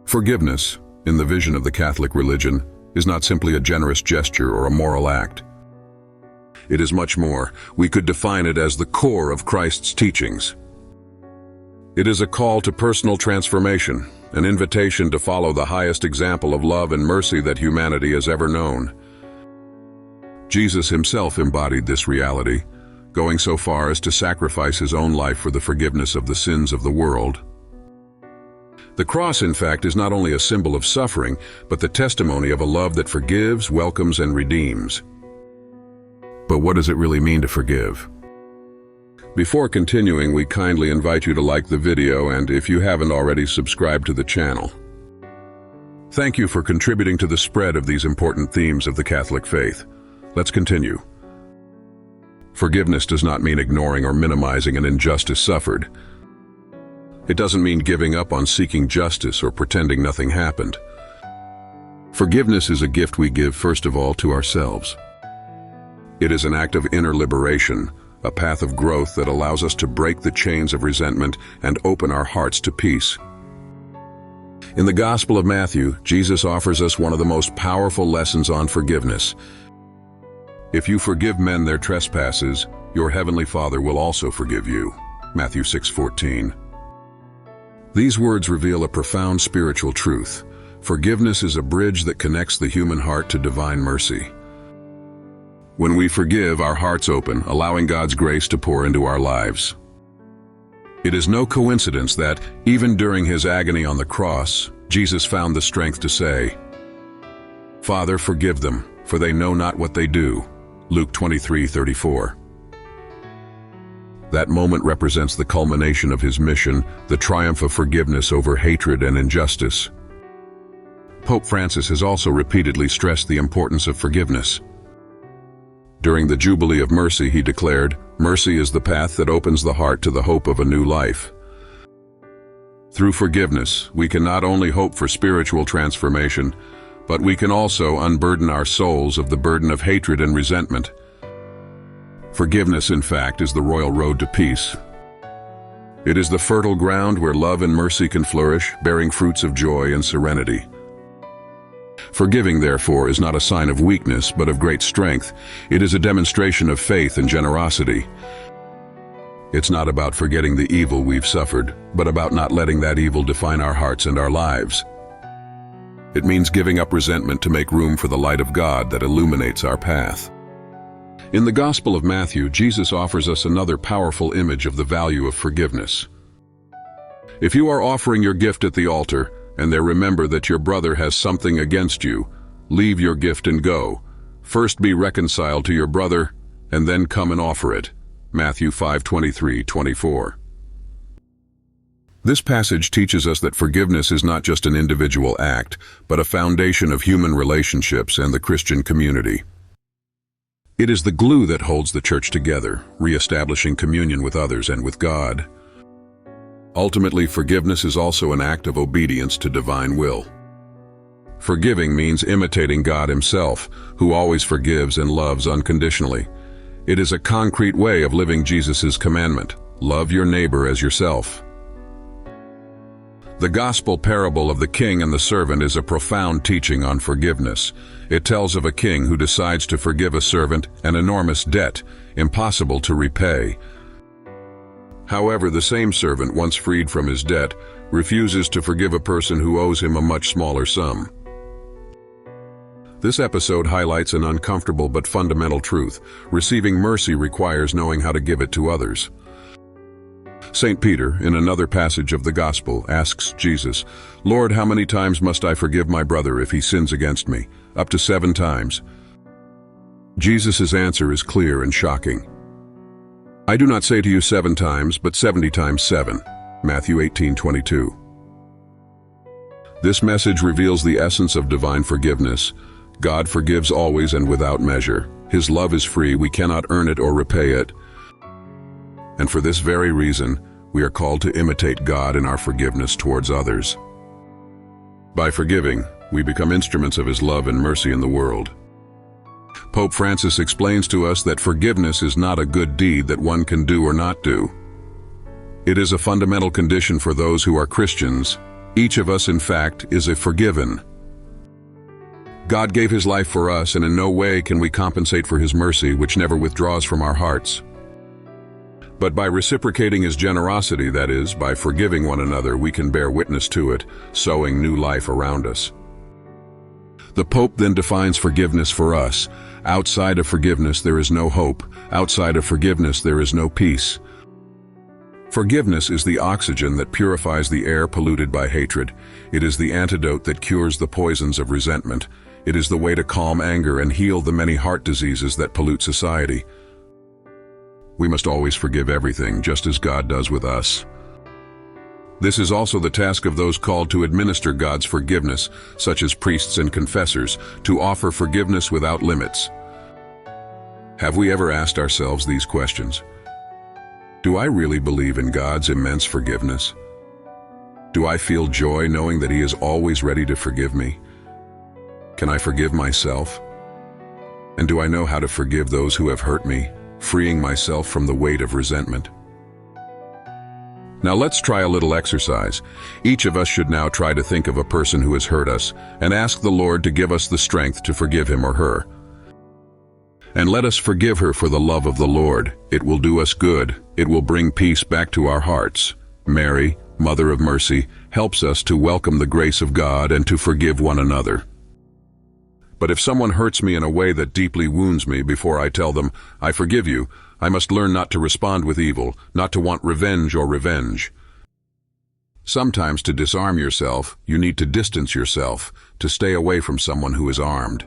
Forgiveness, in the vision of the Catholic religion, is not simply a generous gesture or a moral act. It is much more. We could define it as the core of Christ's teachings. It is a call to personal transformation, an invitation to follow the highest example of love and mercy that humanity has ever known. Jesus himself embodied this reality, going so far as to sacrifice his own life for the forgiveness of the sins of the world. The cross, in fact, is not only a symbol of suffering, but the testimony of a love that forgives, welcomes, and redeems. But what does it really mean to forgive? Before continuing, we kindly invite you to like the video and, if you haven't already, subscribe to the channel. Thank you for contributing to the spread of these important themes of the Catholic faith. Let's continue. Forgiveness does not mean ignoring or minimizing an injustice suffered. It doesn't mean giving up on seeking justice or pretending nothing happened. Forgiveness is a gift we give first of all to ourselves. It is an act of inner liberation, a path of growth that allows us to break the chains of resentment and open our hearts to peace. In the Gospel of Matthew, Jesus offers us one of the most powerful lessons on forgiveness. If you forgive men their trespasses, your heavenly Father will also forgive you. Matthew 6:14. These words reveal a profound spiritual truth. Forgiveness is a bridge that connects the human heart to divine mercy. When we forgive, our hearts open, allowing God's grace to pour into our lives. It is no coincidence that, even during his agony on the cross, Jesus found the strength to say, "Father, forgive them, for they know not what they do." Luke 23:34. That moment represents the culmination of his mission, the triumph of forgiveness over hatred and injustice. Pope Francis has also repeatedly stressed the importance of forgiveness. During the Jubilee of Mercy, he declared, "Mercy is the path that opens the heart to the hope of a new life." Through forgiveness, we can not only hope for spiritual transformation, but we can also unburden our souls of the burden of hatred and resentment. Forgiveness, in fact, is the royal road to peace. It is the fertile ground where love and mercy can flourish, bearing fruits of joy and serenity. Forgiving, therefore, is not a sign of weakness, but of great strength. It is a demonstration of faith and generosity. It's not about forgetting the evil we've suffered, but about not letting that evil define our hearts and our lives. It means giving up resentment to make room for the light of God that illuminates our path. In the Gospel of Matthew, Jesus offers us another powerful image of the value of forgiveness. If you are offering your gift at the altar, and there remember that your brother has something against you, leave your gift and go. First be reconciled to your brother, and then come and offer it. Matthew 5:23-24. This passage teaches us that forgiveness is not just an individual act, but a foundation of human relationships and the Christian community. It is the glue that holds the church together, re-establishing communion with others and with God. Ultimately, forgiveness is also an act of obedience to divine will. Forgiving means imitating God himself, who always forgives and loves unconditionally. It is a concrete way of living Jesus' commandment, love your neighbor as yourself. The gospel parable of the king and the servant is a profound teaching on forgiveness. It tells of a king who decides to forgive a servant an enormous debt, impossible to repay. However, the same servant, once freed from his debt, refuses to forgive a person who owes him a much smaller sum. This episode highlights an uncomfortable but fundamental truth. Receiving mercy requires knowing how to give it to others. St. Peter, in another passage of the Gospel, asks Jesus, "Lord, how many times must I forgive my brother if he sins against me? Up to 7 times." Jesus' answer is clear and shocking. "I do not say to you 7 times, but 70 times 7. Matthew 18:22. This message reveals the essence of divine forgiveness. God forgives always and without measure. His love is free, we cannot earn it or repay it. And for this very reason, we are called to imitate God in our forgiveness towards others. By forgiving, we become instruments of His love and mercy in the world. Pope Francis explains to us that forgiveness is not a good deed that one can do or not do. It is a fundamental condition for those who are Christians, Each of us, in fact, is a forgiven. God gave his life for us, and in no way can we compensate for his mercy, which never withdraws from our hearts. But by reciprocating his generosity, that is, by forgiving one another, we can bear witness to it, sowing new life around us. The Pope then defines forgiveness for us. Outside of forgiveness, there is no hope. Outside of forgiveness, there is no peace. Forgiveness is the oxygen that purifies the air polluted by hatred. It is the antidote that cures the poisons of resentment. It is the way to calm anger and heal the many heart diseases that pollute society. We must always forgive everything, just as God does with us. This is also the task of those called to administer God's forgiveness, such as priests and confessors, to offer forgiveness without limits. Have we ever asked ourselves these questions? Do I really believe in God's immense forgiveness? Do I feel joy knowing that He is always ready to forgive me? Can I forgive myself? And do I know how to forgive those who have hurt me, freeing myself from the weight of resentment? Now let's try a little exercise. Each of us should now try to think of a person who has hurt us and ask the Lord to give us the strength to forgive him or her. And let us forgive her for the love of the Lord. It will do us good. It will bring peace back to our hearts. Mary, Mother of Mercy, helps us to welcome the grace of God and to forgive one another. But if someone hurts me in a way that deeply wounds me, before I tell them, "I forgive you," I must learn not to respond with evil, not to want revenge or revenge. Sometimes to disarm yourself, you need to distance yourself, to stay away from someone who is armed.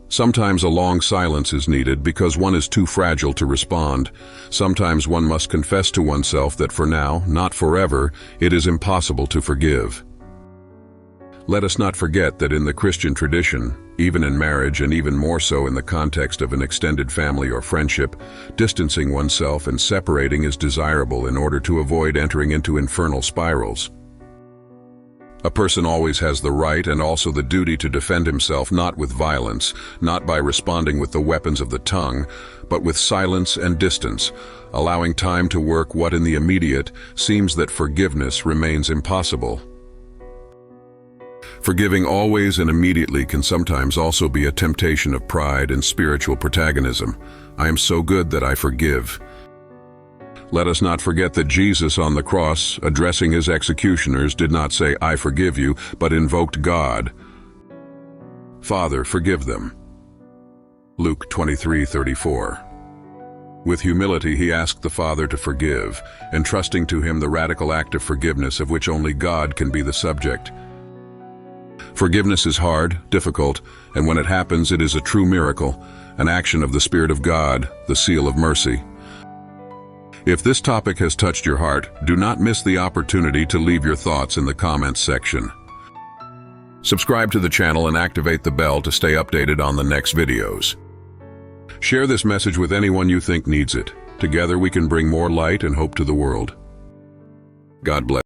Sometimes a long silence is needed because one is too fragile to respond. Sometimes one must confess to oneself that for now, not forever, it is impossible to forgive. Let us not forget that in the Christian tradition, even in marriage and even more so in the context of an extended family or friendship, distancing oneself and separating is desirable in order to avoid entering into infernal spirals. A person always has the right and also the duty to defend himself, not with violence, not by responding with the weapons of the tongue, but with silence and distance, allowing time to work what in the immediate seems that forgiveness remains impossible. Forgiving always and immediately can sometimes also be a temptation of pride and spiritual protagonism. I am so good that I forgive. Let us not forget that Jesus on the cross, addressing his executioners, did not say, "I forgive you," but invoked God. "Father, forgive them." Luke 23:34. With humility he asked the Father to forgive, entrusting to him the radical act of forgiveness of which only God can be the subject. Forgiveness is hard, difficult, and when it happens, it is a true miracle, an action of the Spirit of God, the seal of mercy. If this topic has touched your heart, do not miss the opportunity to leave your thoughts in the comments section. Subscribe to the channel and activate the bell to stay updated on the next videos. Share this message with anyone you think needs it. Together we can bring more light and hope to the world. God bless.